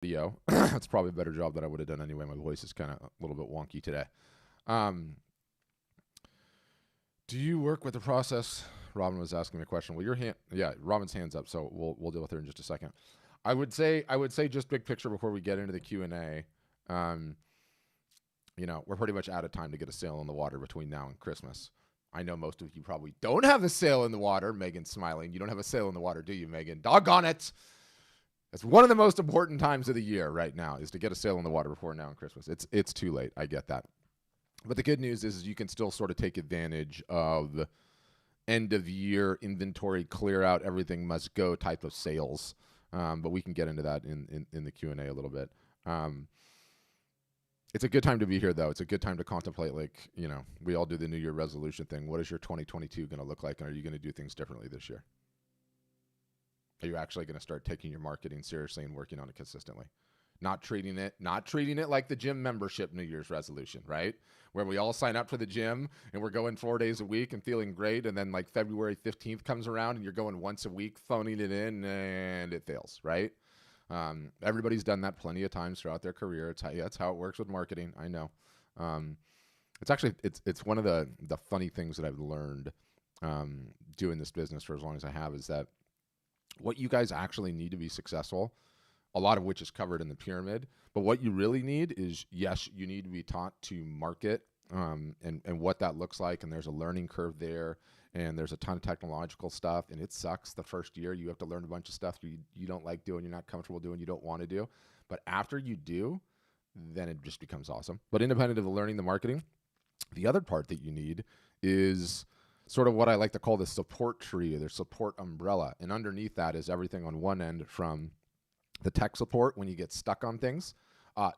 video. It's probably a better job than I would have done anyway. My voice is kind of a little bit wonky today. Um, do you work with the process? Robin was asking me a question. Well, your hand, yeah, Robin's hands up, so we'll deal with her in just a second. I would say just big picture before we get into the Q&A. Um, we're pretty much out of time to get a sail in the water between now and Christmas. I know most of you probably don't have a sail in the water. Megan's smiling. You don't have a sail in the water, do you, Megan? Doggone it. That's one of the most important times of the year right now is to get a sail in the water before now and Christmas. It's too late. I get that. But the good news is you can still sort of take advantage of end of year inventory, clear out, everything must go type of sales. But we can get into that in the Q&A a little bit. It's a good time to be here, though. It's a good time to contemplate, we all do the New Year resolution thing. What is your 2022 going to look like, and are you going to do things differently this year? Are you actually going to start taking your marketing seriously and working on it consistently? Not treating it like the gym membership New Year's resolution, right? Where we all sign up for the gym and we're going 4 days a week and feeling great, and then February 15th comes around and you're going once a week, phoning it in, and it fails, right? Everybody's done that plenty of times throughout their career. That's how it works with marketing. I know. It's one of the funny things that I've learned doing this business for as long as I have is that what you guys actually need to be successful, a lot of which is covered in the pyramid, but what you really need is, yes, you need to be taught to market and what that looks like, and there's a learning curve there, and there's a ton of technological stuff, and it sucks the first year. You have to learn a bunch of stuff you don't like doing, you're not comfortable doing, you don't want to do, but after you do, then it just becomes awesome. But independent of the learning the marketing, the other part that you need is sort of what I like to call the support tree, or their support umbrella. And underneath that is everything on one end, from the tech support when you get stuck on things.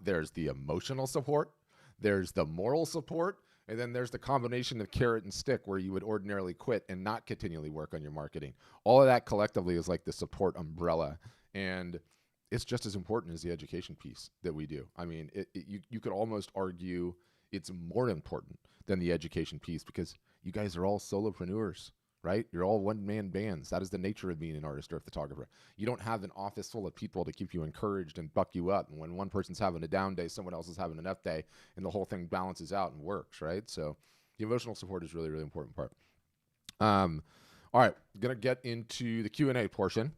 There's the emotional support. There's the moral support. And then there's the combination of carrot and stick where you would ordinarily quit and not continually work on your marketing. All of that collectively is like the support umbrella. And it's just as important as the education piece that we do. I mean, you could almost argue it's more important than the education piece because you guys are all solopreneurs, right? You're all one-man bands. That is the nature of being an artist or a photographer. You don't have an office full of people to keep you encouraged and buck you up. And when one person's having a down day, someone else is having an up day, and the whole thing balances out and works, right? So the emotional support is really, really important part. All right, going to get into the Q&A portion.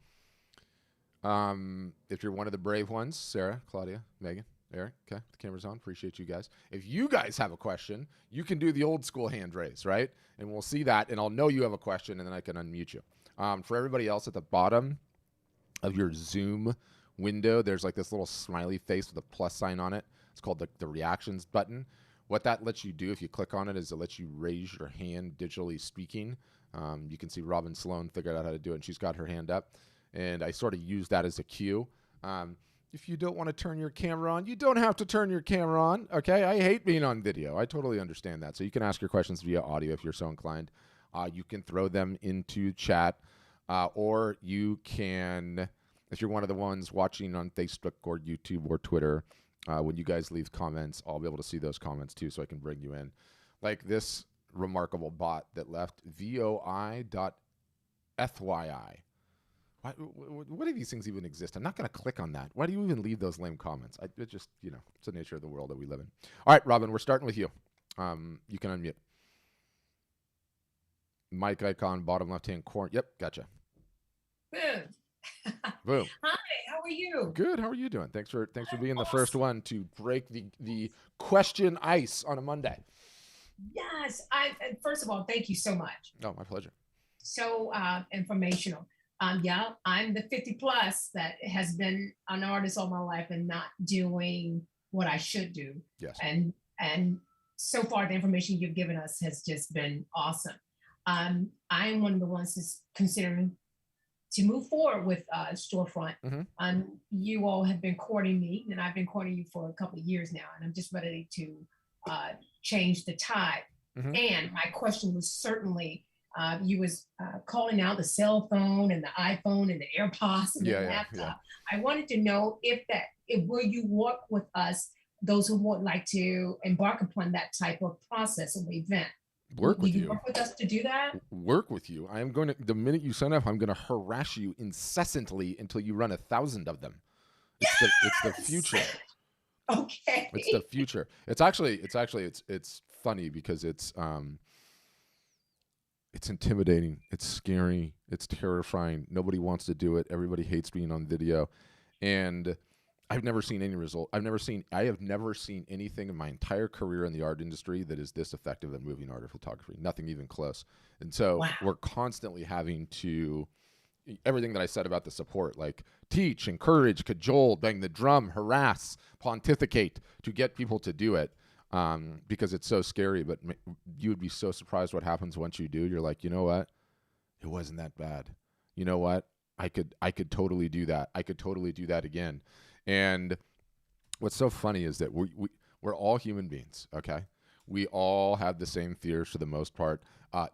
If you're one of the brave ones, Sarah, Claudia, Megan, Eric, okay, the camera's on. Appreciate you guys. If you guys have a question, you can do the old school hand raise, right? And we'll see that, and I'll know you have a question, and then I can unmute you. For everybody else, at the bottom of your Zoom window, there's like this little smiley face with a plus sign on it. It's called the reactions button. What that lets you do if you click on it is it lets you raise your hand digitally speaking. You can see Robin Sloan figured out how to do it, and she's got her hand up. And I sort of use that as a cue. If you don't want to turn your camera on, you don't have to turn your camera on, okay? I hate being on video. I totally understand that. So you can ask your questions via audio if you're so inclined. You can throw them into chat, or you can, if you're one of the ones watching on Facebook or YouTube or Twitter, when you guys leave comments, I'll be able to see those comments too, so I can bring you in. Like this remarkable bot that left voi.fyi. Why do these things even exist? I'm not going to click on that. Why do you even leave those lame comments? It just, it's the nature of the world that we live in. All right, Robin, we're starting with you. You can unmute. Mic icon, bottom left-hand corner. Yep, gotcha. Boom. Boom. Hi, how are you? Good. How are you doing? Thanks for being the first one to break the question ice on a Monday. Yes, first of all, thank you so much. Oh, my pleasure. So informational. Yeah, I'm the 50 plus that has been an artist all my life and not doing what I should do. Yes. And so far, the information you've given us has just been awesome. I'm one of the ones that's considering to move forward with storefront. Mm-hmm. You all have been courting me, and I've been courting you for a couple of years now, and I'm just ready to change the tide. Mm-hmm. And my question was certainly, you was calling out the cell phone and the iPhone and the AirPods and the laptop. Yeah. I wanted to know if will you work with us, those who would like to embark upon that type of process and event? Work with you. Work with us to do that? Work with you. I am going to, the minute you sign up, I'm going to harass you incessantly until you run 1,000 of them. It's the Yes. future. Okay. It's the future. It's funny because it's intimidating. It's scary. It's terrifying. Nobody wants to do it. Everybody hates being on video. And I've never seen any result. I have never seen anything in my entire career in the art industry that is this effective at moving art or photography. Nothing even close. And so Wow. we're constantly having to, everything that I said about the support, like teach, encourage, cajole, bang the drum, harass, pontificate to get people to do it. Because it's so scary, but you would be so surprised what happens once you do. You're like, you know what? It wasn't that bad. You know what? I could totally do that. I could totally do that again. And what's so funny is that we're all human beings. Okay, we all have the same fears for the most part.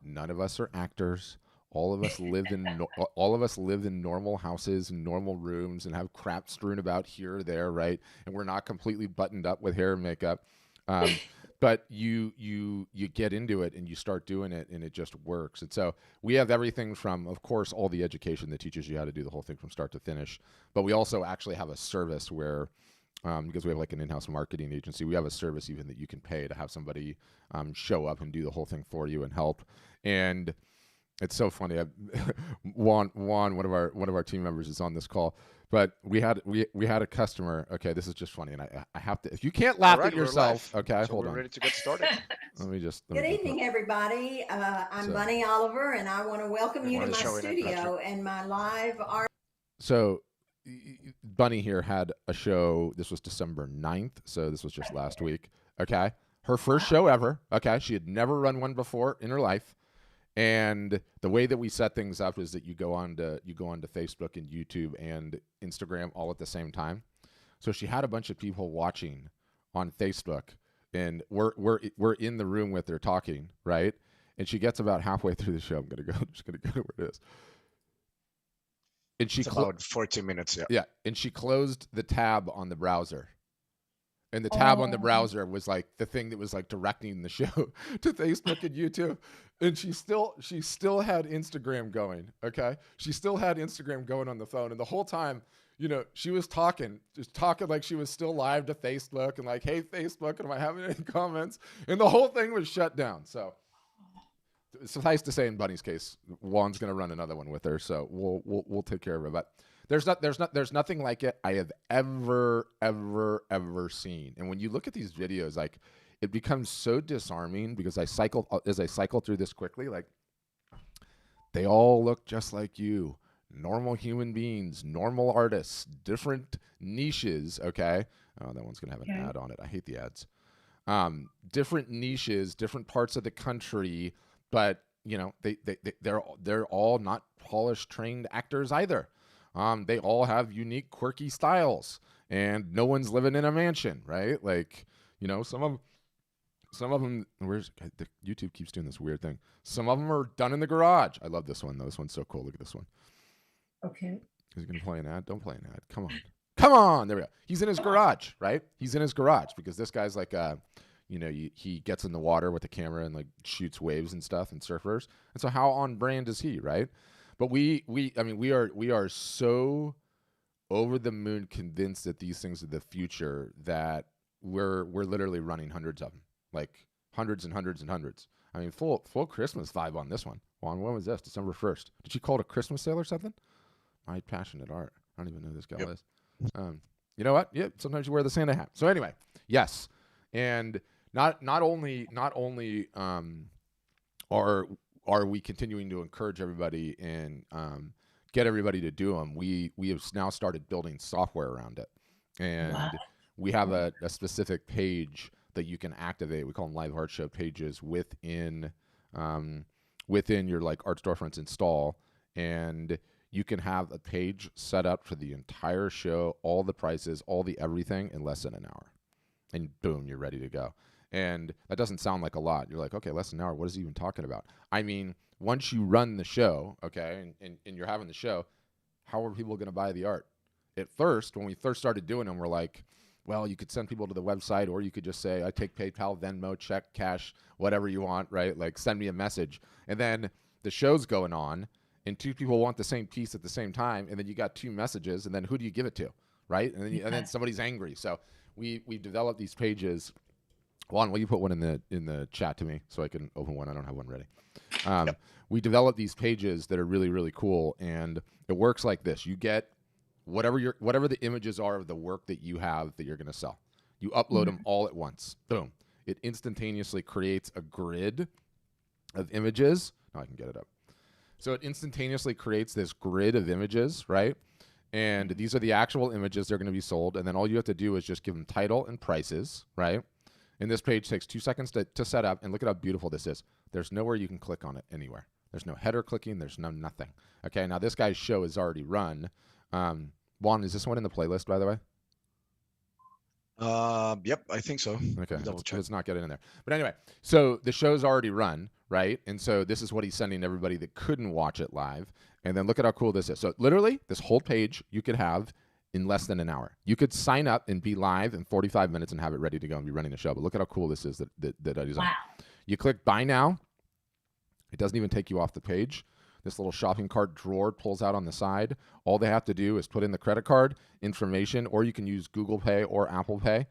None of us are actors. All of us live in normal houses and normal rooms and have crap strewn about here or there, right? And we're not completely buttoned up with hair and makeup. But you get into it and you start doing it and it just works. And so we have everything from, of course, all the education that teaches you how to do the whole thing from start to finish. But we also actually have a service where, because we have like an in-house marketing agency, we have a service even that you can pay to have somebody show up and do the whole thing for you and help. And it's so funny. Juan, one of our team members is on this call. But we had a customer. Okay, this is just funny, and I have to. If you can't laugh at yourself, okay, so hold we're on. ready to get started. Good evening, everybody. I'm Bunny Oliver, and I want to welcome you to my studio and my live art. So, Bunny here had a show. This was December 9th, so this was just last week. Okay, her first show ever. Okay, she had never run one before in her life. And the way that we set things up is that you go on to Facebook and YouTube and Instagram all at the same time. So she had a bunch of people watching on Facebook, and we're in the room with her talking, right? And she gets about halfway through the show. I'm just gonna go to where it is. And she about 40 minutes. Yeah, and she closed the tab on the browser. And the tab on the browser was like the thing that was like directing the show to Facebook and YouTube. And she still had Instagram going. Okay. She still had Instagram going on the phone. And the whole time, you know, she was just talking like she was still live to Facebook and like, hey, Facebook, am I having any comments? And the whole thing was shut down. So suffice to say, in Bunny's case, Juan's going to run another one with her. So we'll take care of it. But there's nothing like it I have ever seen. And when you look at these videos, like, it becomes so disarming because as I cycle through this quickly, like, they all look just like you. Normal human beings, normal artists, different niches. Okay. Oh, that one's gonna have an ad on it. I hate the ads. Different niches, different parts of the country, but you know, they're all not polished, trained actors either. They all have unique, quirky styles, and no one's living in a mansion, right? Like, you know, some of them. The YouTube keeps doing this weird thing. Some of them are done in the garage. I love this one though. This one's so cool. Look at this one. Okay. Is he gonna play an ad? Don't play an ad. Come on. There we go. He's in his garage, right? He's in his garage because this guy's like, you know, he gets in the water with the camera and like shoots waves and stuff and surfers. And so how on brand is he, right? But we are so over the moon convinced that these things are the future that we're literally running hundreds of them, like hundreds and hundreds and hundreds. I mean, full Christmas vibe on this one. Juan, when was this? December 1st. Did you call it a Christmas sale or something? My passionate art. I don't even know who this guy is. You know what? Yeah, sometimes you wear the Santa hat. So anyway, yes, and not only are we continuing to encourage everybody and get everybody to do them, we have now started building software around it. And we have a specific page that you can activate. We call them live art show pages within your like art storefronts install. And you can have a page set up for the entire show, all the prices, all the everything in less than an hour. And boom, you're ready to go. And that doesn't sound like a lot. You're like, okay, less than an hour. What is he even talking about? I mean, once you run the show, okay, and you're having the show, how are people going to buy the art? At first, when we first started doing them, we're like, well, you could send people to the website, or you could just say, I take PayPal, Venmo, check, cash, whatever you want, right? Like, send me a message. And then the show's going on, and two people want the same piece at the same time, and then you got two messages, and then who do you give it to, right? And then somebody's angry. So we developed these pages. Juan, will you put one in the chat to me so I can open one? I don't have one ready. Yep. We developed these pages that are really, really cool, and it works like this. You get whatever the images are of the work that you have that you're going to sell. You upload them all at once. Boom. It instantaneously creates a grid of images. Now I can get it up. So it instantaneously creates this grid of images, right? And these are the actual images they're going to be sold. And then all you have to do is just give them title and prices, right? And this page takes 2 seconds to set up. And look at how beautiful this is. There's nowhere you can click on it anywhere. There's no header clicking. There's no nothing. Okay, now this guy's show is already run. Juan, is this one in the playlist, by the way? Yep, I think so. Okay, let's not get it in there. But anyway, so the show's already run, right? And so this is what he's sending everybody that couldn't watch it live. And then look at how cool this is. So literally, this whole page you could have in less than an hour. You could sign up and be live in 45 minutes and have it ready to go and be running the show. But look at how cool this is that I designed. Wow. You click buy now. It doesn't even take you off the page. This little shopping cart drawer pulls out on the side. All they have to do is put in the credit card information, or you can use Google Pay or Apple Pay.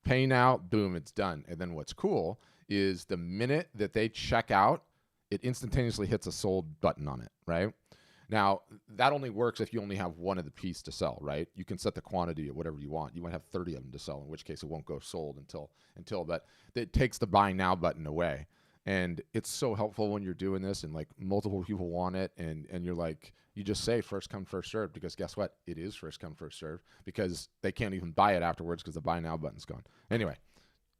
Pay now, boom, it's done. And then what's cool is the minute that they check out, it instantaneously hits a sold button on it, right? Now, that only works if you only have one of the piece to sell, right? You can set the quantity of whatever you want. You might have 30 of them to sell, in which case it won't go sold until but it takes the buy now button away. And it's so helpful when you're doing this and like multiple people want it and you're like, you just say first come, first serve, because guess what? It is first come, first serve, because they can't even buy it afterwards because the buy now button's gone. Anyway,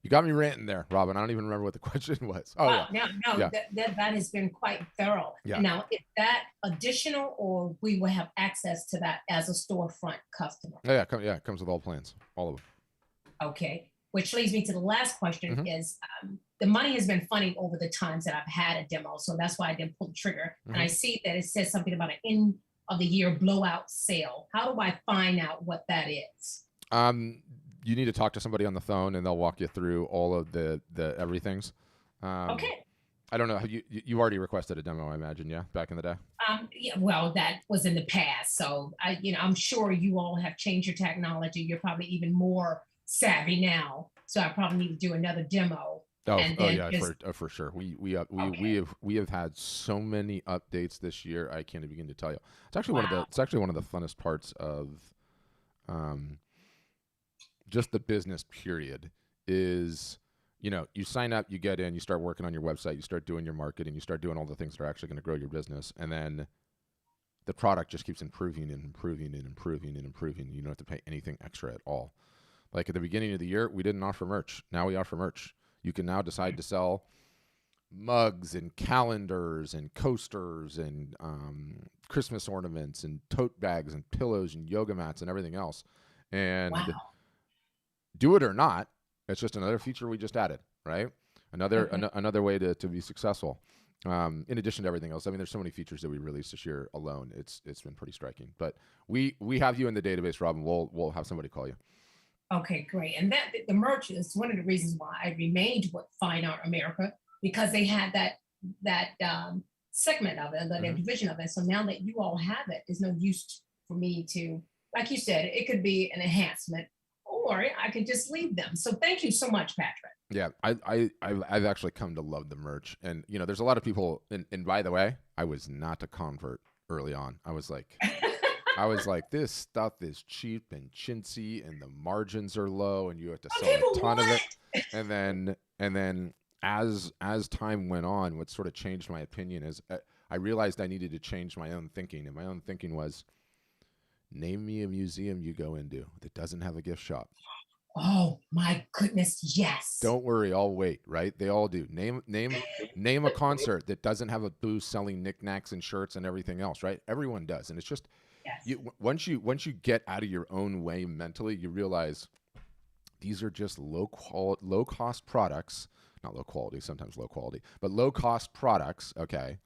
you got me ranting there, Robin. I don't even remember what the question was. Oh, wow, yeah. No, yeah. That has been quite thorough. Yeah. Now, is that additional, or we will have access to that as a storefront customer? Yeah, it comes with all plans, all of them. Okay, which leads me to the last question is, the money has been funny over the times that I've had a demo, so that's why I didn't pull the trigger. And I see that it says something about an end of the year blowout sale. How do I find out what that is? You need to talk to somebody on the phone, and they'll walk you through all of the everythings. Okay. I don't know. You already requested a demo, I imagine, yeah, back in the day. Yeah, well, that was in the past, so I'm sure you all have changed your technology. You're probably even more savvy now, so I probably need to do another demo. For sure. We have had so many updates this year. I can't even begin to tell you. It's actually one of the funnest parts of just the business period is, you sign up, you get in, you start working on your website, you start doing your marketing, you start doing all the things that are actually going to grow your business, and then the product just keeps improving and improving and improving and improving. You don't have to pay anything extra at all. Like at the beginning of the year, we didn't offer merch. Now we offer merch. You can now decide to sell mugs and calendars and coasters and Christmas ornaments and tote bags and pillows and yoga mats and everything else. And do it or not, it's just another feature we just added, right? Another way to be successful. In addition to everything else, I mean, there's so many features that we released this year alone. It's been pretty striking. But we have you in the database, Robin. We'll have somebody call you. Okay, great. And that the merch is one of the reasons why I remained with Fine Art America, because they had that segment of it, the division of it. So now that you all have it, there's no use for me to, like you said, it could be an enhancement, or I could just leave them. So thank you so much, Patrick. Yeah, I've actually come to love the merch, and there's a lot of people. And by the way, I was not a convert early on. I was like. This stuff is cheap and chintzy, and the margins are low, and you have to sell a ton of it. And then as time went on, what sort of changed my opinion is I realized I needed to change my own thinking, and my own thinking was, name me a museum you go into that doesn't have a gift shop. Oh my goodness, yes. Don't worry, I'll wait, right? They all do. Name a concert that doesn't have a booth selling knickknacks and shirts and everything else, right? Everyone does, and it's just. Yes. Once you get out of your own way mentally, you realize these are just low cost products, not low quality, sometimes low quality, but low cost products, okay,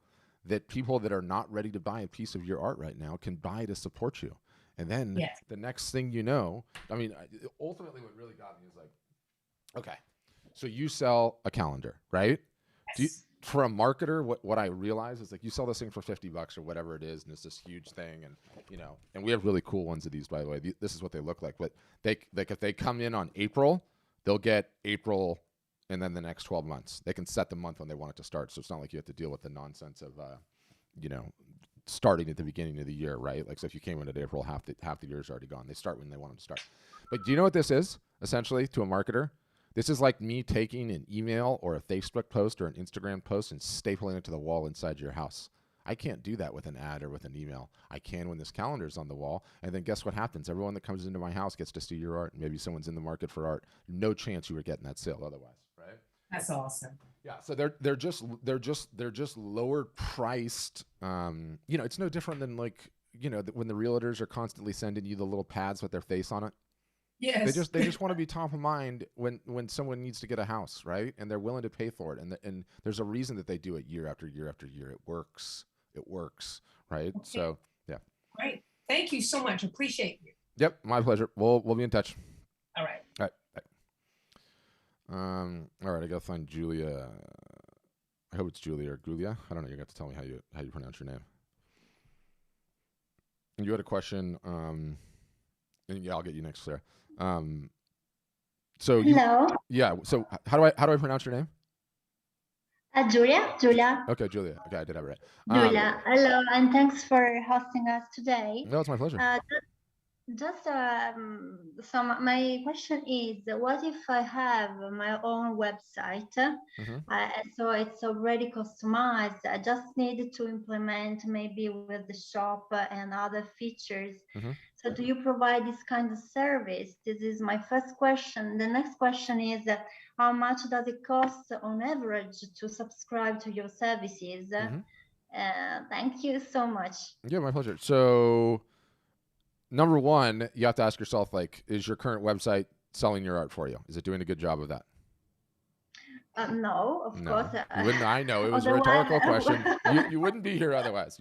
that people that are not ready to buy a piece of your art right now can buy to support you. And then the next thing you know, I mean, ultimately what really got me is like, okay, so you sell a calendar, right? Yes. for a marketer, what I realize is like you sell this thing for $50 or whatever it is, and it's this huge thing, and and we have really cool ones of these, by the way. This is what they look like, but if they come in on April, they'll get April, and then the next 12 months. They can set the month when they want it to start, so it's not like you have to deal with the nonsense of starting at the beginning of the year, right? Like, so if you came in at April, half the year's already gone. They start when they want them to start. But do you know what this is essentially to a marketer? This is like me taking an email or a Facebook post or an Instagram post and stapling it to the wall inside your house. I can't do that with an ad or with an email. I can when this calendar is on the wall. And then guess what happens? Everyone that comes into my house gets to see your art. Maybe someone's in the market for art. No chance you were getting that sale otherwise, right? That's awesome. Yeah. So they're just lower priced. It's no different than like, when the realtors are constantly sending you the little pads with their face on it. Yes. They just want to be top of mind when someone needs to get a house, right? And they're willing to pay for it. And there's a reason that they do it year after year after year. It works, right? Okay. So yeah. Great. Thank you so much. Appreciate you. Yep, my pleasure. We'll be in touch. All right. All right. All right. I gotta find Julia. I hope it's Julia or Gulia. I don't know. You got to tell me how you pronounce your name. And you had a question. And yeah, I'll get you next, Sarah. Hello. Yeah. So how do I pronounce your name? Julia. Okay, Julia. Okay, I did have it right. Julia. Hello, and thanks for hosting us today. No, it's my pleasure. So my question is, what if I have my own website? So it's already customized. I just need to implement maybe with the shop and other features. So do you provide this kind of service? This is my first question. The next question is, how much does it cost on average to subscribe to your services? Thank you so much. Yeah, my pleasure. So number one, you have to ask yourself, like, is your current website selling your art for you? Is it doing a good job of that? No, of course. You wouldn't. I know it was a rhetorical question. You wouldn't be here otherwise.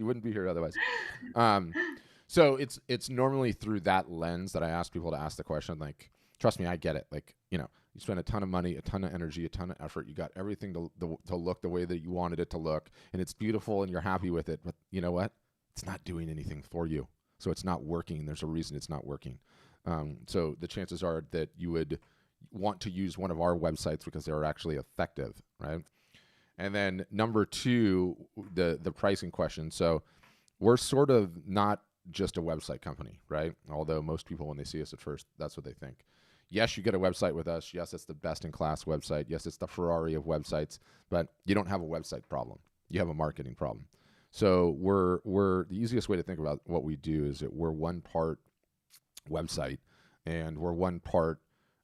So it's normally through that lens that I ask people to ask the question. Like, trust me, I get it. Like, you spend a ton of money, a ton of energy, a ton of effort. You got everything to look the way that you wanted it to look, and it's beautiful, and you're happy with it. But you know what? It's not doing anything for you. So it's not working. There's a reason it's not working. So the chances are that you would want to use one of our websites because they're actually effective, right? And then number two, the pricing question. So we're sort of not just a website company, right? Although most people, when they see us at first, that's what they think. Yes, you get a website with us. Yes, it's the best-in-class website. Yes, it's the Ferrari of websites. But you don't have a website problem. You have a marketing problem. So we're the easiest way to think about what we do is that we're one part website and we're one part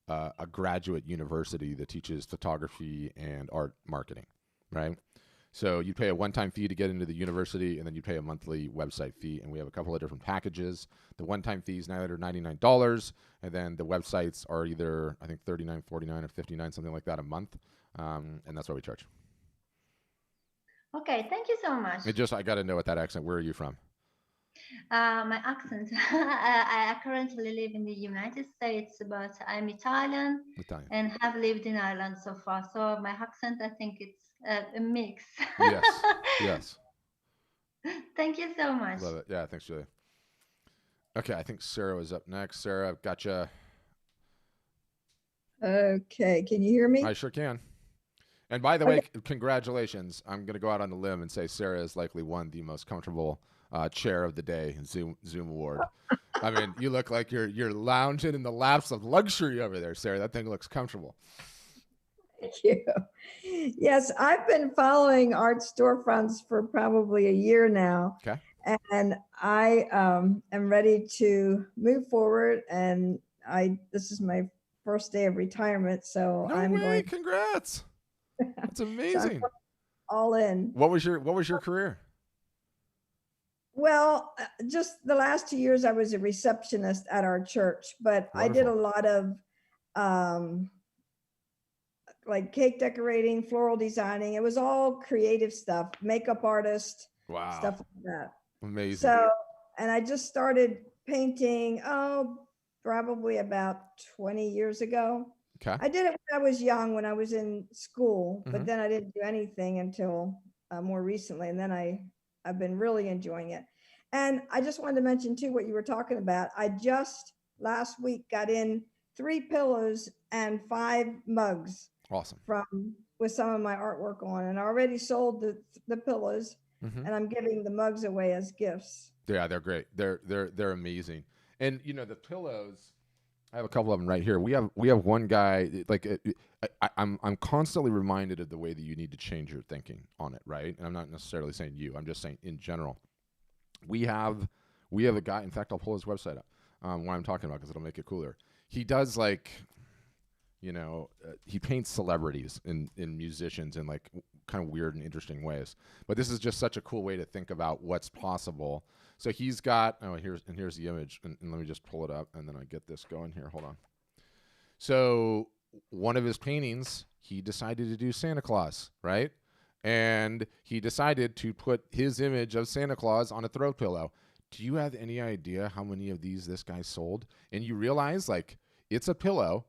a graduate university that teaches photography and art marketing, right? So you pay a one-time fee to get into the university, and then you pay a monthly website fee, and we have a couple of different packages. The one-time fee is $999, and then the websites are either, I think, $39, $49, or $59, something like that a month, and that's what we charge. Okay, thank you so much. I got to know what that accent. Where are you from? My accent. I currently live in the United States, but I'm Italian and have lived in Ireland so far. So my accent, I think it's a mix. Yes. Thank you so much. Love it. Yeah, thanks, Julia. Okay, I think Sarah was up next. Sarah, I've got you. Okay, can you hear me? I sure can. And by the way, congratulations. I'm going to go out on a limb and say Sarah has likely won the most comfortable chair of the day Zoom Award. I mean, you look like you're lounging in the laps of luxury over there, Sarah. That thing looks comfortable. Thank you. Yes, I've been following art storefronts for probably a year now. Okay. And I am ready to move forward. And this is my first day of retirement, so Congrats. That's amazing. So all in. What was your career? Well, just the last 2 years, I was a receptionist at our church, but wonderful. I did a lot of like cake decorating, floral designing. It was all creative stuff, makeup artist, stuff like that. Amazing. So, and I just started painting, probably about 20 years ago. Okay. I did it when I was young, when I was in school, but Mhm. then I didn't do anything until more recently. And then I've been really enjoying it. And I just wanted to mention too, what you were talking about. I just last week got in 3 pillows and 5 mugs Awesome. from with some of my artwork on, and I already sold the pillows, Mhm. and I'm giving the mugs away as gifts. Yeah, they're great. They're amazing. And you know, the pillows, I have a couple of them right here. We have one guy, like I'm constantly reminded of the way that you need to change your thinking on it, right? And I'm not necessarily saying you. I'm just saying in general. We have a guy. In fact, I'll pull his website up when I'm talking about, because it'll make it cooler. He does like, he paints celebrities and musicians in like kind of weird and interesting ways. But this is just such a cool way to think about what's possible. So he's got, here's the image, and let me just pull it up, and then I get this going here. Hold on. So one of his paintings, he decided to do Santa Claus, right? And he decided to put his image of Santa Claus on a throw pillow. Do you have any idea how many of these this guy sold? And you realize, like, it's a pillow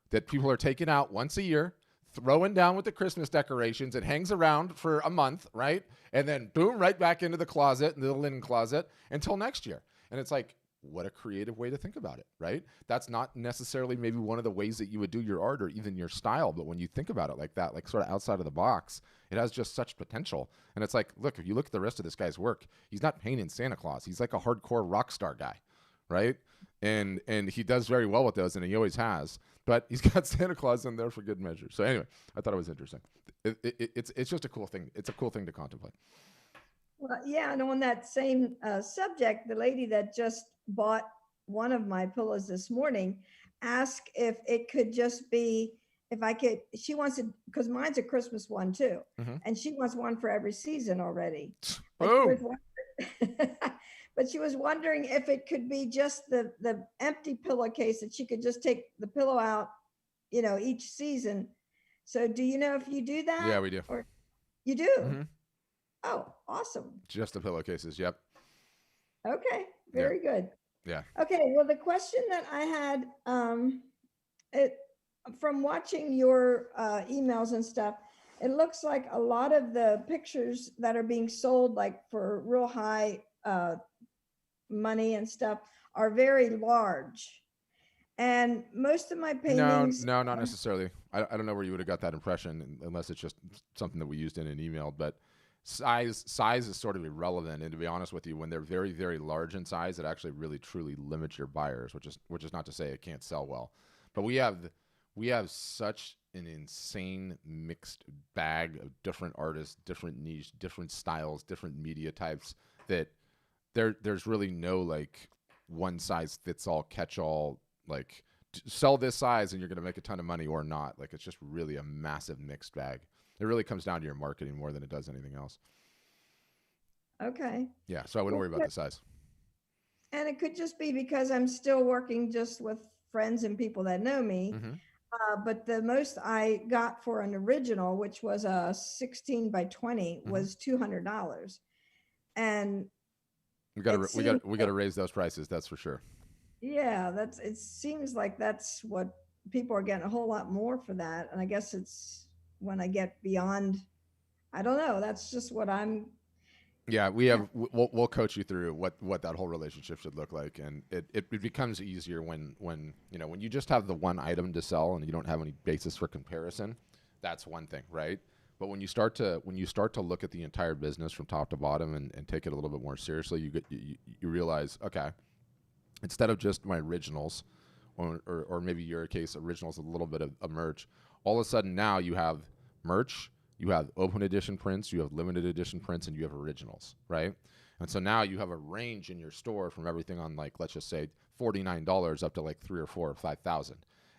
that people are taking out once a year, throwing down with the Christmas decorations. It hangs around for a month, right? And then boom, right back into the closet, into the linen closet, until next year. And it's like, what a creative way to think about it, right? That's not necessarily maybe one of the ways that you would do your art or even your style, but when you think about it like that, like sort of outside of the box, it has just such potential. And it's like, look, if you look at the rest of this guy's work, he's not painting Santa Claus. He's like a hardcore rock star guy, right? And he does very well with those, and he always has. But he's got Santa Claus in there for good measure. So anyway, I thought it was interesting. It's just a cool thing. It's a cool thing to contemplate. Well, yeah, and on that same subject, the lady that just bought one of my pillows this morning asked if it could just be, if I could, she wants it, because mine's a Christmas one too, and she wants one for every season already. Oh. But she was wondering if it could be just the empty pillowcase, that she could just take the pillow out, each season. So do you know if you do that? Yeah, we do. Or you do? Mm-hmm. Oh, awesome. Just the pillowcases. Yep. Okay. Very good. Yeah. Okay. Well, the question that I had, from watching your emails and stuff, it looks like a lot of the pictures that are being sold, like for real high money and stuff, are very large. And most of my paintings. No, not necessarily. I don't know where you would have got that impression, unless it's just something that we used in an email. But size is sort of irrelevant. And to be honest with you, when they're very, very large in size, it actually really truly limits your buyers, which is not to say it can't sell well. But we have such an insane mixed bag of different artists, different niche, different styles, different media types, that there's really no like one size fits all catch all, like sell this size and you're going to make a ton of money or not. Like, it's just really a massive mixed bag. It really comes down to your marketing more than it does anything else. Okay. Yeah. So I wouldn't worry about the size. And it could just be because I'm still working just with friends and people that know me. But the most I got for an original, which was a 16 by 20, was $200. And we got to raise those prices. That's for sure. Yeah, it seems like that's what people are getting, a whole lot more for that. And I guess it's when I get beyond, I don't know. That's just what I'm. Yeah, we'll coach you through what that whole relationship should look like, and it becomes easier when you just have the one item to sell and you don't have any basis for comparison. That's one thing, right? But when you start to look at the entire business from top to bottom and take it a little bit more seriously, you realize, okay, instead of just my originals, or maybe your case, originals with a little bit of merch, all of a sudden now you have merch, you have open edition prints, you have limited edition prints, and you have originals, right? And so now you have a range in your store from everything on, like, let's just say $49 up to like $3,000 or $4,000 or $5,000.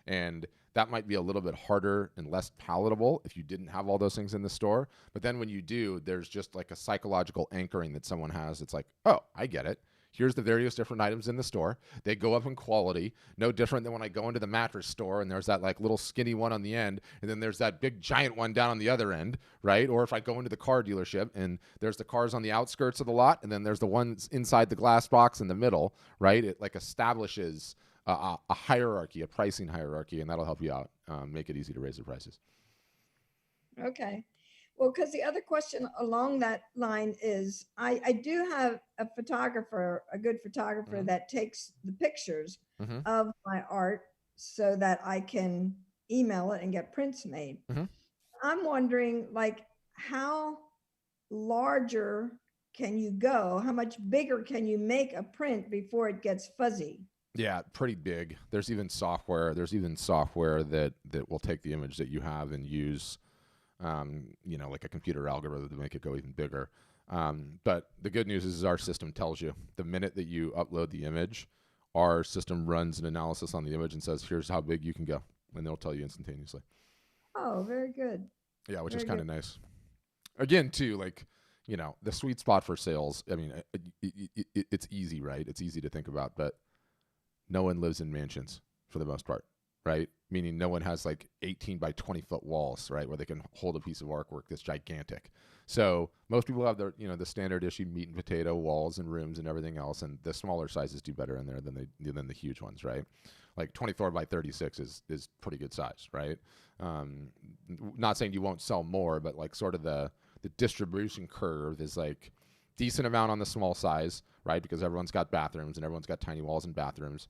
And that might be a little bit harder and less palatable if you didn't have all those things in the store. But then when you do, there's just like a psychological anchoring that someone has. It's like, oh, I get it. Here's the various different items in the store. They go up in quality, no different than when I go into the mattress store and there's that like little skinny one on the end, and then there's that big giant one down on the other end, right? Or if I go into the car dealership and there's the cars on the outskirts of the lot, and then there's the ones inside the glass box in the middle, right? It like establishes a hierarchy, a pricing hierarchy, and that'll help you out, make it easy to raise the prices. Okay. Well, because the other question along that line is, I do have a photographer, a good photographer that takes the pictures of my art so that I can email it and get prints made. I'm wondering, like, how larger can you go? How much bigger can you make a print before it gets fuzzy? Yeah, pretty big. There's even software that will take the image that you have and use, like a computer algorithm to make it go even bigger. But the good news is our system tells you the minute that you upload the image, our system runs an analysis on the image and says, here's how big you can go. And they'll tell you instantaneously. Oh, very good. Yeah, which is kind of nice. Again, too, like, the sweet spot for sales, I mean, it's easy, right? It's easy to think about, but no one lives in mansions for the most part, right? Meaning no one has like 18 by 20 foot walls, right? Where they can hold a piece of artwork that's gigantic. So most people have their, the standard issue meat and potato walls and rooms and everything else. And the smaller sizes do better in there than the huge ones, right? Like 24 by 36 is pretty good size, right? Not saying you won't sell more, but like sort of the distribution curve is like decent amount on the small size, right? Because everyone's got bathrooms and everyone's got tiny walls and bathrooms.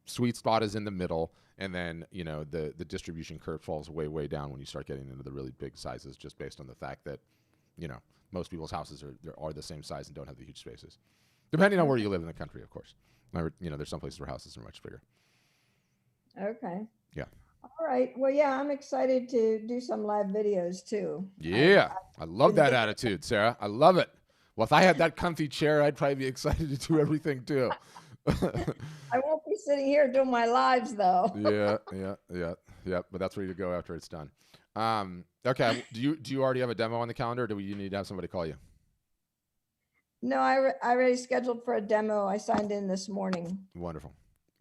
Sweet spot is in the middle, and then the distribution curve falls way down when you start getting into the really big sizes, just based on the fact that most people's houses are the same size and don't have the huge spaces, depending on where you live in the country, of course. There's some places where houses are much bigger. Okay. Yeah. All right. Well, yeah, I'm excited to do some live videos too. Yeah, I love that attitude, Sarah. I love it. Well, if I had that comfy chair, I'd probably be excited to do everything too. I won't be sitting here doing my lives though. Yeah. But that's where you go after it's done. Okay. Do you already have a demo on the calendar? Or do you need to have somebody call you? No, I already scheduled for a demo. I signed in this morning. Wonderful.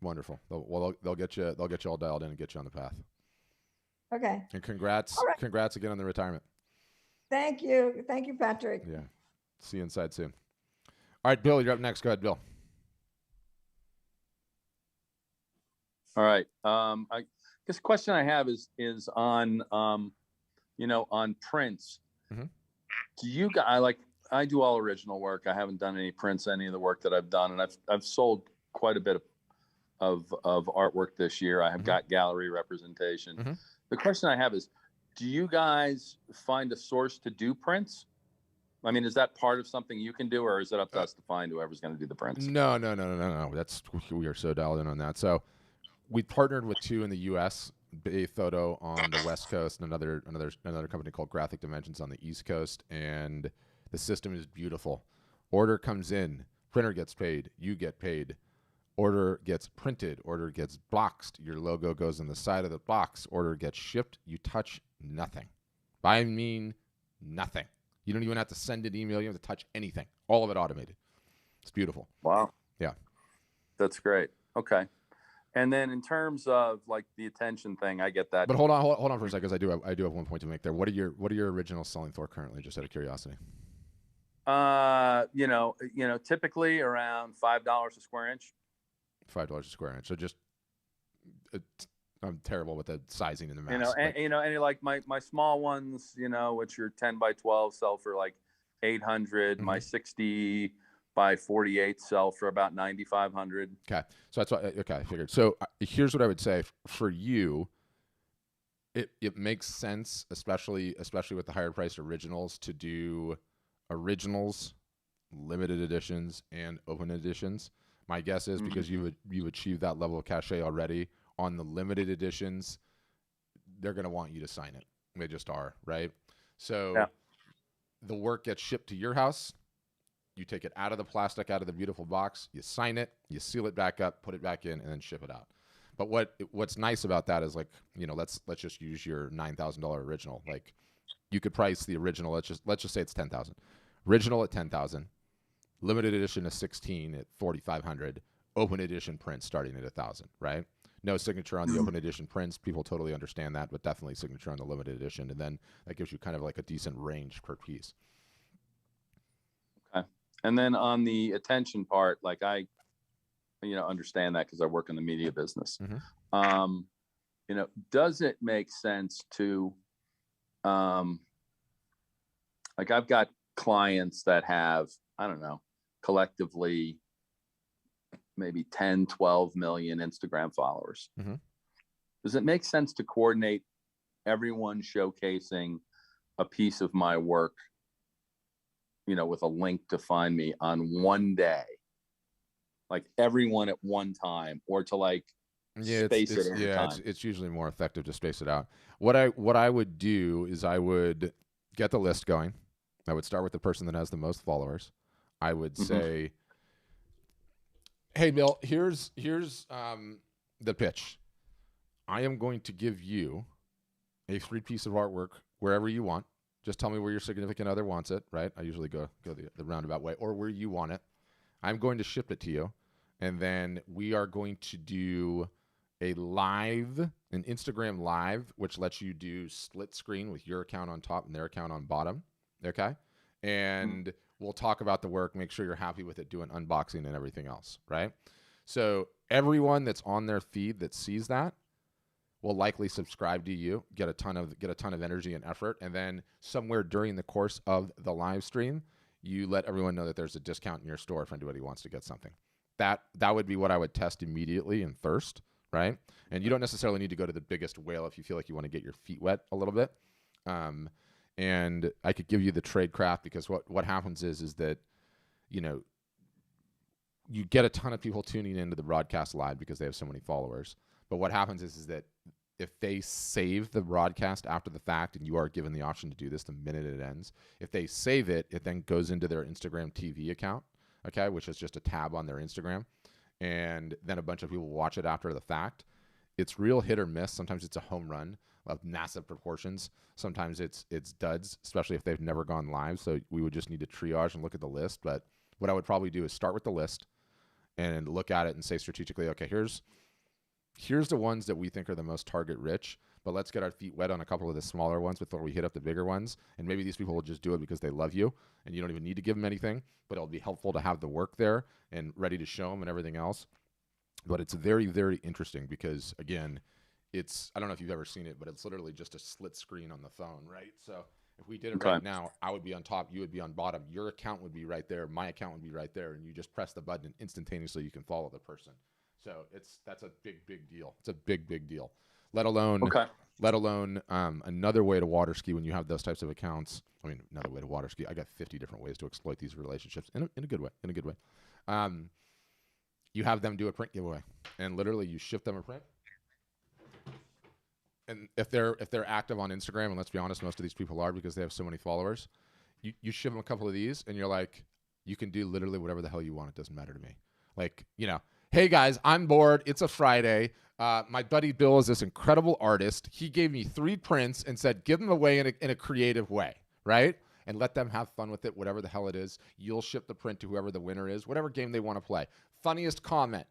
They'll get you all dialed in and get you on the path. Okay. And congrats again on the retirement. Thank you, Patrick. Yeah. See you inside soon. All right, Bill, you're up next. Go ahead, Bill. All right. I guess the question I have is on, on prints. Do you guys, I do all original work. I haven't done any prints, any of the work that I've done. And I've sold quite a bit of artwork this year. I have got gallery representation. The question I have is, do you guys find a source to do prints? I mean, is that part of something you can do, or is it up to us to find whoever's going to do the prints? No. We are so dialed in on that. So we partnered with two in the U.S., Bay Photo on the West Coast, and another company called Graphic Dimensions on the East Coast. And the system is beautiful. Order comes in, printer gets paid, you get paid. Order gets printed, order gets boxed, your logo goes in the side of the box, order gets shipped, you touch nothing. I mean nothing. You don't even have to send an email, you don't have to touch anything. All of it automated. It's beautiful. Wow. Yeah. That's great. Okay. And then in terms of the attention thing, I get that. But hold on for a second, because I do have one point to make there. What are your originals selling for currently, just out of curiosity? Typically around $5 a square inch. $5 a square inch. So just, I'm terrible with the sizing and the math. My small ones, which are 10 by 12 sell for 800. My 60 by 48 sell for about 9,500. Okay. So that's what, I figured. So here's what I would say for you. It makes sense, especially with the higher priced originals, to do originals, limited editions, and open editions. My guess is because you achieved that level of cachet already on the limited editions, they're going to want you to sign it. They just are, right? So the work gets shipped to your house. You take it out of the plastic, out of the beautiful box. You sign it, you seal it back up, put it back in, and then ship it out. But what's nice about that is let's just use your $9,000 original. You could price the original. Let's just say it's $10,000. Original at $10,000. Limited edition is 16 at 4,500. Open edition prints starting at 1,000. Right? No signature on the open edition prints. People totally understand that, but definitely signature on the limited edition, and then that gives you kind of a decent range per piece. Okay. And then on the attention part, understand that because I work in the media business. Mm-hmm. Does it make sense to, like I've got clients that have, I don't know, collectively maybe 10, 12 million Instagram followers. Mm-hmm. Does it make sense to coordinate everyone showcasing a piece of my work, with a link to find me on one day, like everyone at one time, or to like space it every time? It's usually more effective to space it out. What I would do is I would get the list going. I would start with the person that has the most followers. I would say, hey, Bill, here's the pitch. I am going to give you a free piece of artwork wherever you want. Just tell me where your significant other wants it, right? I usually go the roundabout way, or where you want it. I'm going to ship it to you, and then we are going to do an Instagram live, which lets you do split screen with your account on top and their account on bottom, okay? And we'll talk about the work, make sure you're happy with it, do an unboxing and everything else, right? So everyone that's on their feed that sees that will likely subscribe to you, get a ton of energy and effort, and then somewhere during the course of the live stream, you let everyone know that there's a discount in your store for anybody who wants to get something. That would be what I would test immediately and first, right? And you don't necessarily need to go to the biggest whale if you feel like you want to get your feet wet a little bit. And I could give you the trade craft, because what happens is that, you get a ton of people tuning into the broadcast live because they have so many followers. But what happens is that if they save the broadcast after the fact, and you are given the option to do this the minute it ends, if they save it, it then goes into their Instagram TV account, okay, which is just a tab on their Instagram. And then a bunch of people watch it after the fact. It's real hit or miss. Sometimes it's a home run of massive proportions. Sometimes it's duds, especially if they've never gone live. So we would just need to triage and look at the list. But what I would probably do is start with the list and look at it and say strategically, okay, here's the ones that we think are the most target rich, but let's get our feet wet on a couple of the smaller ones before we hit up the bigger ones. And maybe these people will just do it because they love you and you don't even need to give them anything, but it'll be helpful to have the work there and ready to show them and everything else. But it's very, very interesting because, again, I don't know if you've ever seen it, but it's literally just a split screen on the phone, right? So if we did it right now, I would be on top, you would be on bottom, your account would be right there, my account would be right there, and you just press the button and instantaneously you can follow the person. So that's a big, big deal. It's a big, big deal. Let alone another way to water ski when you have those types of accounts. I mean, another way to water ski. I got 50 different ways to exploit these relationships in a good way. In a good way. You have them do a print giveaway, and literally you ship them a print. And if they're active on Instagram, and let's be honest, most of these people are because they have so many followers, you ship them a couple of these, and you're like, you can do literally whatever the hell you want. It doesn't matter to me. Like, hey guys, I'm bored. It's a Friday. My buddy Bill is this incredible artist. He gave me 3 prints and said, give them away in a creative way, right? And let them have fun with it, whatever the hell it is. You'll ship the print to whoever the winner is, whatever game they want to play. Funniest comment,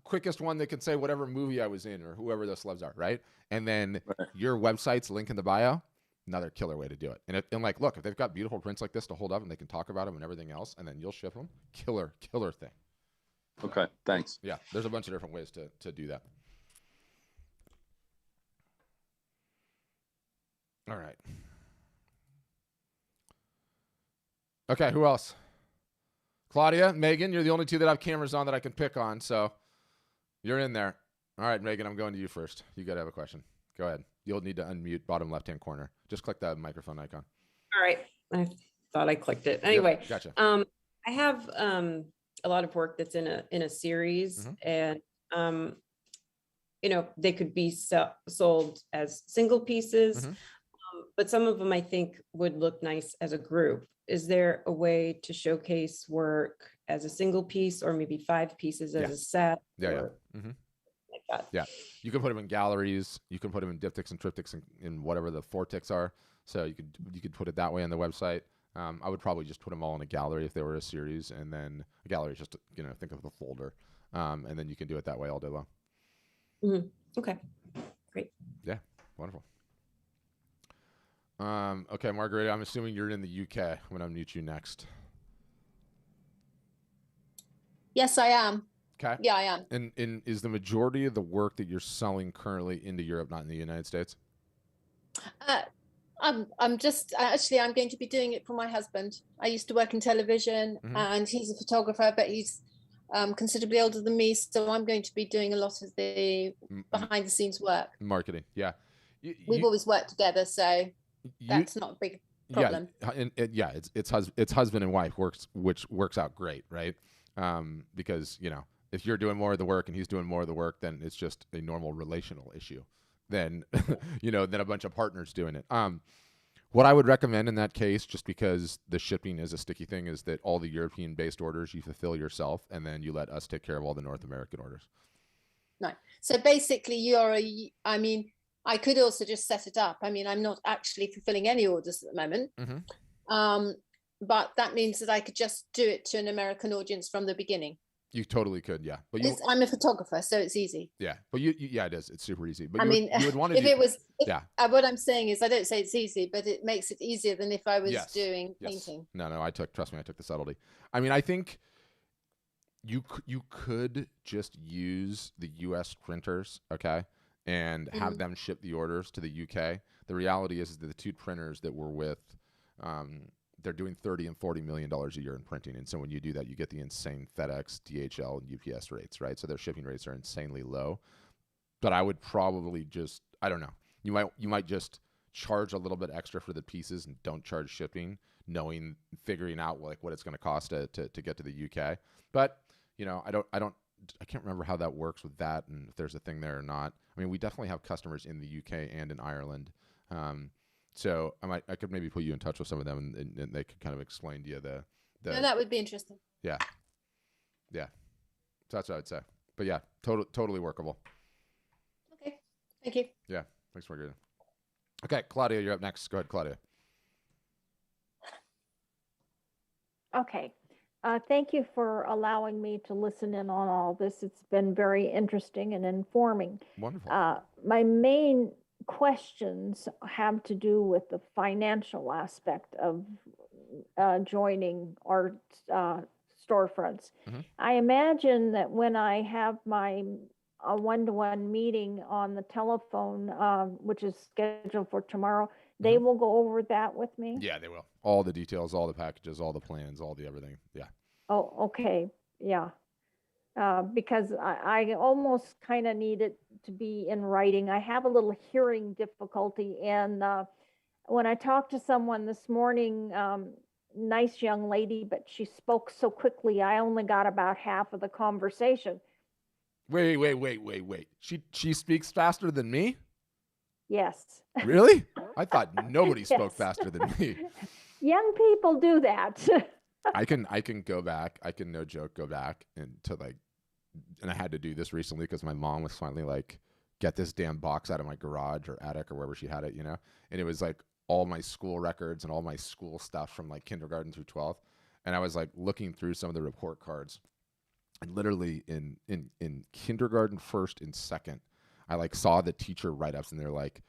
quickest one they can say whatever movie I was in or whoever the celebs are, right? And then your website's link in the bio, another killer way to do it. And look, if they've got beautiful prints like this to hold up and they can talk about them and everything else, and then you'll ship them, killer thing. Okay, thanks. Yeah, there's a bunch of different ways to do that. All right. Okay, who else? Claudia, Megan, you're the only two that have cameras on that I can pick on, so you're in there. All right, Megan, I'm going to you first. You got to have a question. Go ahead. You'll need to unmute bottom left-hand corner. Just click that microphone icon. All right. I thought I clicked it. Anyway, yep, gotcha. I have a lot of work that's in a series, and they could be sold as single pieces, but some of them I think would look nice as a group. Is there a way to showcase work as a single piece, or maybe 5 pieces as a set? Yeah. Like that. Yeah. You can put them in galleries. You can put them in diptychs and triptychs in whatever the fortychs are. So you could put it that way on the website. I would probably just put them all in a gallery if they were a series, and then a gallery is just think of the folder, and then you can do it that way all day long. Okay, great. Yeah, wonderful. Okay, Margarita, I'm assuming you're in the UK. I'm going to unmute you next. Yes, I am. Okay. Yeah, I am. And is the majority of the work that you're selling currently into Europe, not in the United States? I'm going to be doing it for my husband. I used to work in television, and he's a photographer, but he's considerably older than me, so I'm going to be doing a lot of the behind the scenes work. Marketing, yeah. We've always worked together, so that's not a big problem. Yeah, it's husband and wife which works out great, right? Because if you're doing more of the work and he's doing more of the work, then it's just a normal relational issue. Than than a bunch of partners doing it. What I would recommend in that case, just because the shipping is a sticky thing, is that all the European-based orders you fulfill yourself, and then you let us take care of all the North American orders. No. So basically, I could also just set it up. I mean, I'm not actually fulfilling any orders at the moment. But that means that I could just do it to an American audience from the beginning. You totally could, yeah. But I'm a photographer, so it's easy. Yeah, but it is. It's super easy. But you would want to what I'm saying is, I don't say it's easy, but it makes it easier than if I was doing painting. No, trust me, I took the subtlety. I mean, I think you could just use the U.S. printers, okay, and have them ship the orders to the U.K. The reality is that the two printers that we're with, they're doing $30 and $40 million a year in printing. And so when you do that, you get the insane FedEx, DHL, and UPS rates, right? So their shipping rates are insanely low. But I would probably just, I don't know. You might just charge a little bit extra for the pieces and don't charge shipping, figuring out like what it's going to cost to get to the UK. But, I can't remember how that works with that and if there's a thing there or not. I mean, we definitely have customers in the UK and in Ireland. So I could maybe put you in touch with some of them, and they could kind of explain to you the. No, that would be interesting. Yeah. So that's what I'd say. But yeah, totally workable. Okay, thank you. Yeah, thanks for agreeing. Okay, Claudia, you're up next. Go ahead, Claudia. Okay. Thank you for allowing me to listen in on all this. It's been very interesting and informing. Wonderful. My main questions have to do with the financial aspect of joining our storefronts. I imagine that when I have my one-to-one meeting on the telephone, which is scheduled for tomorrow, they will go over that with me? Yeah, they will. All the details, all the packages, all the plans, all the everything. Yeah. Oh, okay. Yeah. Because I almost kind of need it to be in writing. I have a little hearing difficulty. And when I talked to someone this morning, nice young lady, but she spoke so quickly, I only got about half of the conversation. Wait. She speaks faster than me? Yes. Really? I thought nobody spoke faster than me. Young people do that. I can go back. I can no joke go back and I had to do this recently because my mom was finally like, get this damn box out of my garage or attic or wherever she had it, and it was like all my school records and all my school stuff from like kindergarten through 12th. And I was like looking through some of the report cards, and literally in kindergarten, first and second, I like saw the teacher write-ups, and they're like,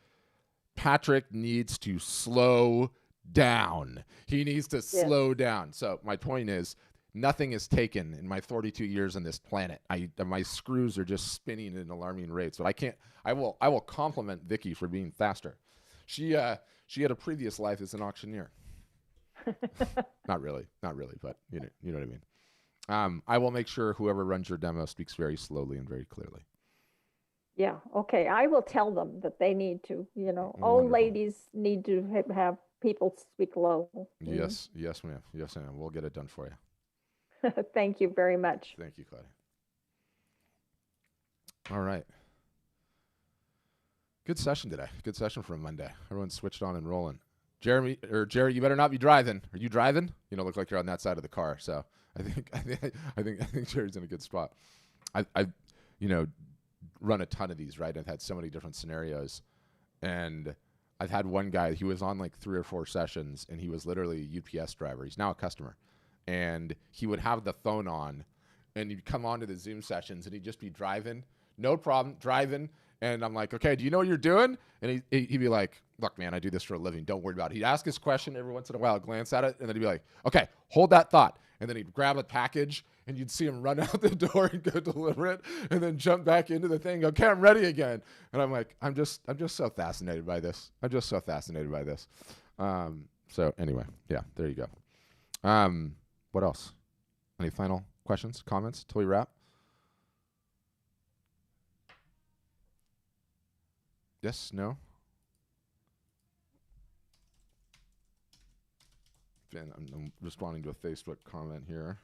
Patrick needs to slow down. He needs to slow down. So my point is, nothing is taken in my 42 years on this planet. My screws are just spinning at an alarming rate. So I will compliment Vicky for being faster. She had a previous life as an auctioneer. Not really, but you know what I mean. I will make sure whoever runs your demo speaks very slowly and very clearly. Yeah. Okay. I will tell them that they need to, old ladies need to have people speak low. Yes, ma'am. Yes, ma'am. We'll get it done for you. Thank you very much. Thank you, Claudia. All right. Good session today. Good session for a Monday. Everyone's switched on and rolling. Jerry, you better not be driving. Are you driving? Look like you're on that side of the car. So I think Jerry's in a good spot. I've run a ton of these, right? I've had so many different scenarios, and I've had one guy, he was on like 3 or 4 sessions, and he was literally a UPS driver. He's now a customer. And he would have the phone on, and he'd come on to the Zoom sessions, and he'd just be driving. No problem, driving. And I'm like, okay, do you know what you're doing? And he'd be like, look, man, I do this for a living. Don't worry about it. He'd ask his question every once in a while, glance at it, and then he'd be like, okay, hold that thought. And then he'd grab a package, and you'd see him run out the door and go deliver it, and then jump back into the thing. Okay, I'm ready again. And I'm like, I'm just so fascinated by this. I'm just so fascinated by this. So anyway, yeah, there you go. What else? Any final questions, comments till we wrap? Yes, no? I'm responding to a Facebook comment here.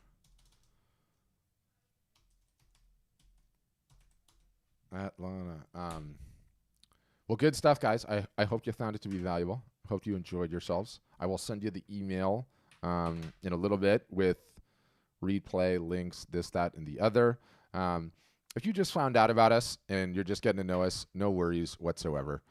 At Lana. Well, good stuff, guys. I hope you found it to be valuable. I hope you enjoyed yourselves. I will send you the email in a little bit with replay, links, this, that, and the other. If you just found out about us and you're just getting to know us, no worries whatsoever.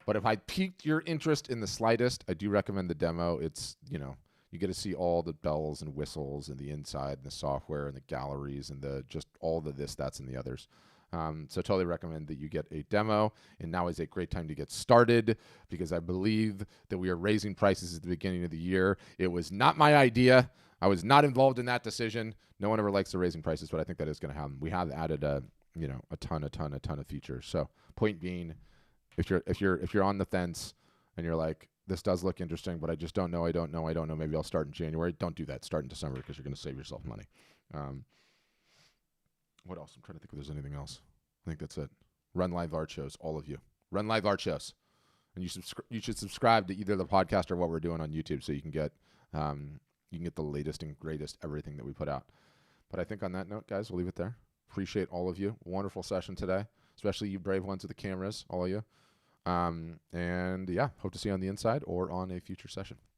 But if I piqued your interest in the slightest, I do recommend the demo. It's, you get to see all the bells and whistles and the inside and the software and the galleries and the just all the this, that's, and the others. So totally recommend that you get a demo. And now is a great time to get started because I believe that we are raising prices at the beginning of the year. It was not my idea. I was not involved in that decision. No one ever likes the raising prices, but I think that is going to happen. We have added a ton of features. So point being, if you're on the fence and you're like, this does look interesting, but I just don't know. Maybe I'll start in January. Don't do that. Start in December because you're going to save yourself money. What else? I'm trying to think if there's anything else. I think that's it. Run live art shows, all of you. Run live art shows. And you should subscribe to either the podcast or what we're doing on YouTube so you can get the latest and greatest everything that we put out. But I think on that note, guys, we'll leave it there. Appreciate all of you. Wonderful session today, especially you brave ones with the cameras, all of you. And yeah, hope to see you on the inside or on a future session.